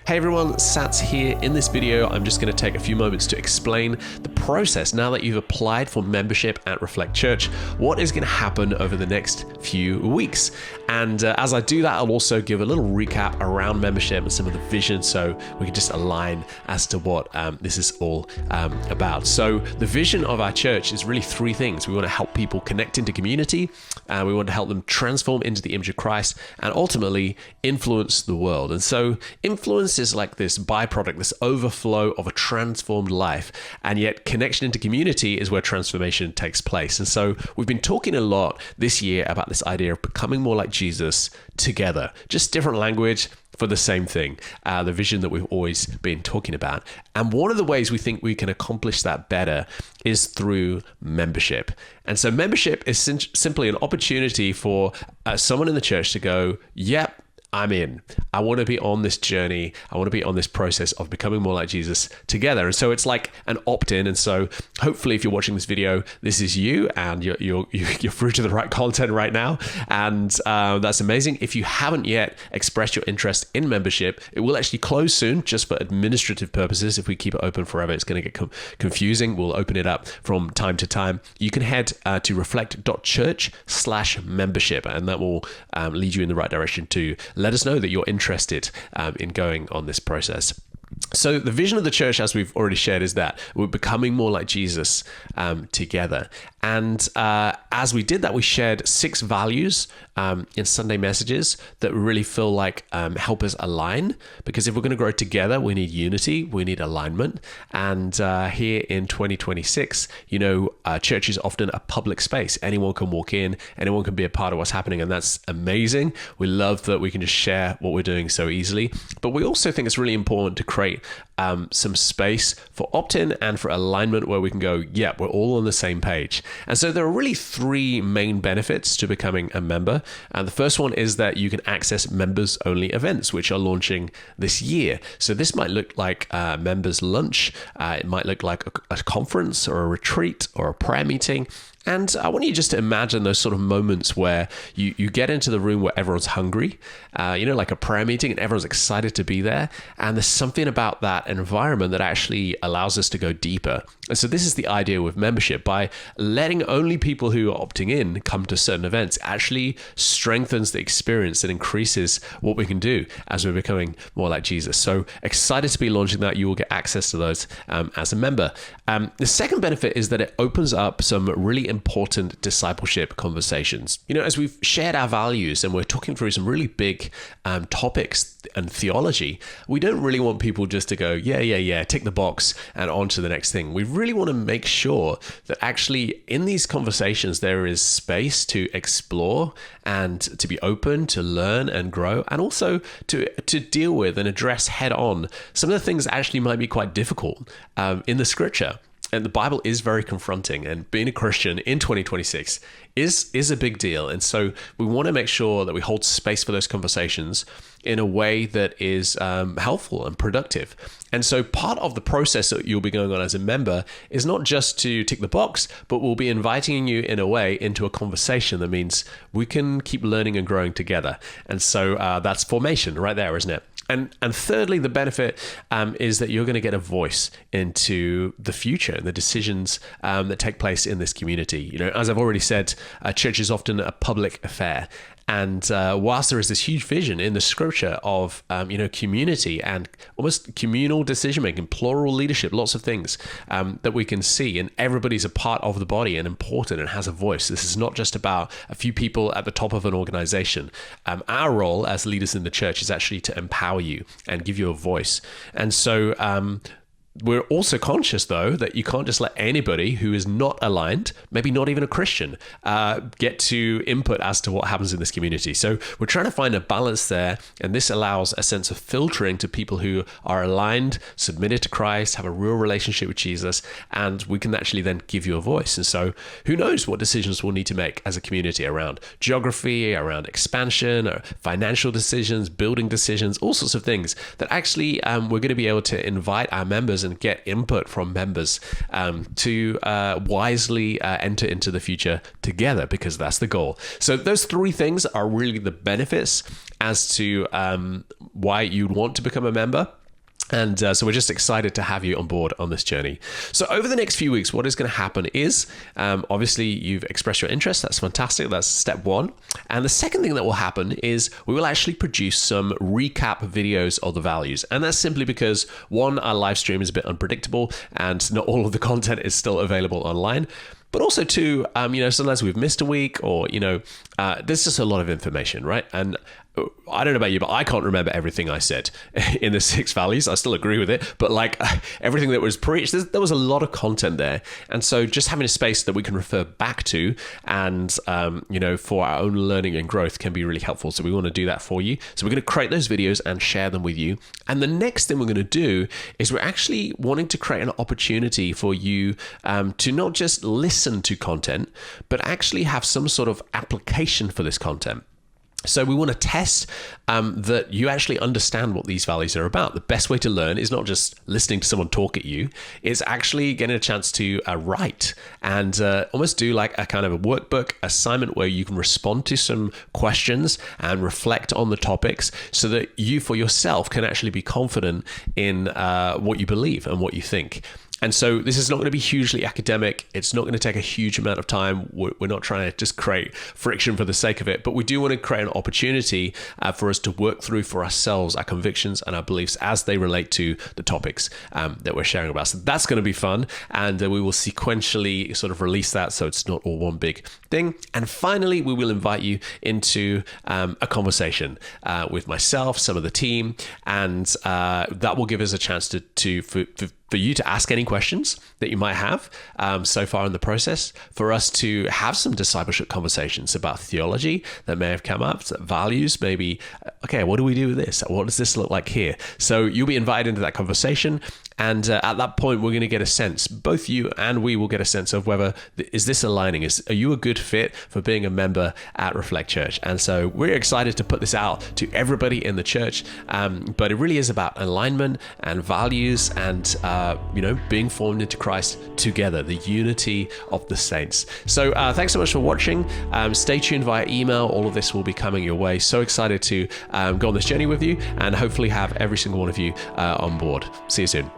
Hey everyone, Sats here. In this video, I'm just going to take a few moments to explain the process now that you've applied for membership at Reflect Church, what is going to happen over the next few weeks. And as I do that, I'll also give a little recap around membership and some of the vision so we can just align as to what this is all about. So the vision of our church is really three things. We want to help people connect into community, we want to help them transform into the image of Christ, and ultimately influence the world. And so influence is like this byproduct, this overflow of a transformed life, and yet connection into community is where transformation takes place. And so we've been talking a lot this year about this idea of becoming more like Jesus together, just different language for the same thing, the vision that we've always been talking about. And one of the ways we think we can accomplish that better is through membership. And so membership is simply an opportunity for someone in the church to go, yep, I'm in. I want to be on this journey. I want to be on this process of becoming more like Jesus together. And so it's like an opt-in. And so hopefully if you're watching this video, this is you and you're through to the right content right now. And that's amazing. If you haven't yet expressed your interest in membership, it will actually close soon just for administrative purposes. If we keep it open forever, it's going to get confusing. We'll open it up from time to time. You can head to reflect.church/membership, and that will lead you in the right direction to let us know that you're interested in going on this process. So the vision of the church, as we've already shared, is that we're becoming more like Jesus together. And as we did that, we shared 6 values in Sunday messages that really feel like help us align. Because if we're going to grow together, we need unity, we need alignment. And here in 2026, church is often a public space. Anyone can walk in, anyone can be a part of what's happening. And that's amazing. We love that we can just share what we're doing so easily. But we also think it's really important to create some space for opt-in and for alignment where we can go, yeah, we're all on the same page. And so there are really 3 main benefits to becoming a member. The first one is that you can access members-only events, which are launching this year. So this might look like members' lunch. It might look like a conference or a retreat or a prayer meeting. And I want you just to imagine those sort of moments where you get into the room where everyone's hungry, like a prayer meeting, and everyone's excited to be there. And there's something about that environment that actually allows us to go deeper. And so this is the idea with membership. By letting only people who are opting in come to certain events, it actually strengthens the experience and increases what we can do as we're becoming more like Jesus. So excited to be launching that. You will get access to those as a member. The second benefit is that it opens up some really important discipleship conversations. As we've shared our values and we're talking through some really big topics and theology, we don't really want people just to go, yeah, tick the box and on to the next thing. We really want to make sure that actually in these conversations, there is space to explore and to be open, to learn and grow, and also to deal with and address head on some of the things that actually might be quite difficult in the scripture. And the Bible is very confronting, and being a Christian in 2026 is a big deal. And so we want to make sure that we hold space for those conversations in a way that is helpful and productive. And so part of the process that you'll be going on as a member is not just to tick the box, but we'll be inviting you in a way into a conversation that means we can keep learning and growing together. And so that's formation right there, isn't it? And thirdly, the benefit is that you're going to get a voice into the future and the decisions that take place in this community. As I've already said, church is often a public affair. And whilst there is this huge vision in the scripture of, community and almost communal decision-making, plural leadership, lots of things that we can see, and everybody's a part of the body and important and has a voice. This is not just about a few people at the top of an organization. Our role as leaders in the church is actually to empower you and give you a voice. And so we're also conscious, though, that you can't just let anybody who is not aligned, maybe not even a Christian, get to input as to what happens in this community. So we're trying to find a balance there, and this allows a sense of filtering to people who are aligned, submitted to Christ, have a real relationship with Jesus, and we can actually then give you a voice. And so who knows what decisions we'll need to make as a community around geography, around expansion, or financial decisions, building decisions, all sorts of things that actually we're going to be able to invite our members and get input from members to wisely enter into the future together, because that's the goal. So those three things are really the benefits as to why you'd want to become a member. And so we're just excited to have you on board on this journey. So over the next few weeks, what is going to happen is, obviously you've expressed your interest. That's fantastic. That's step one. And the second thing that will happen is we will actually produce some recap videos of the values. And that's simply because, one, our live stream is a bit unpredictable and not all of the content is still available online. But also two, sometimes we've missed a week, or, there's just a lot of information, right? And I don't know about you, but I can't remember everything I said in the 6 values. I still agree with it, but like everything that was preached, there was a lot of content there. And so just having a space that we can refer back to and, for our own learning and growth can be really helpful. So we want to do that for you. So we're going to create those videos and share them with you. And the next thing we're going to do is we're actually wanting to create an opportunity for you to not just listen to content, but actually have some sort of application for this content. So we want to test that you actually understand what these values are about. The best way to learn is not just listening to someone talk at you. It's actually getting a chance to write and almost do like a kind of a workbook assignment where you can respond to some questions and reflect on the topics, so that you for yourself can actually be confident in what you believe and what you think. And so this is not going to be hugely academic. It's not going to take a huge amount of time. We're not trying to just create friction for the sake of it, but we do want to create an opportunity for us to work through for ourselves our convictions and our beliefs as they relate to the topics that we're sharing about. So that's going to be fun, and we will sequentially sort of release that so it's not all one big thing. And finally, we will invite you into a conversation with myself, some of the team, and that will give us a chance for you to ask any questions that you might have so far in the process, for us to have some discipleship conversations about theology that may have come up, values, maybe, okay, what do we do with this? What does this look like here? So you'll be invited into that conversation. And at that point, we're going to get a sense, both you and we will get a sense of whether, is this aligning? Are you a good fit for being a member at Reflect Church? And so we're excited to put this out to everybody in the church. But it really is about alignment and values and, being formed into Christ together, the unity of the saints. So thanks so much for watching. Stay tuned via email. All of this will be coming your way. So excited to go on this journey with you and hopefully have every single one of you on board. See you soon.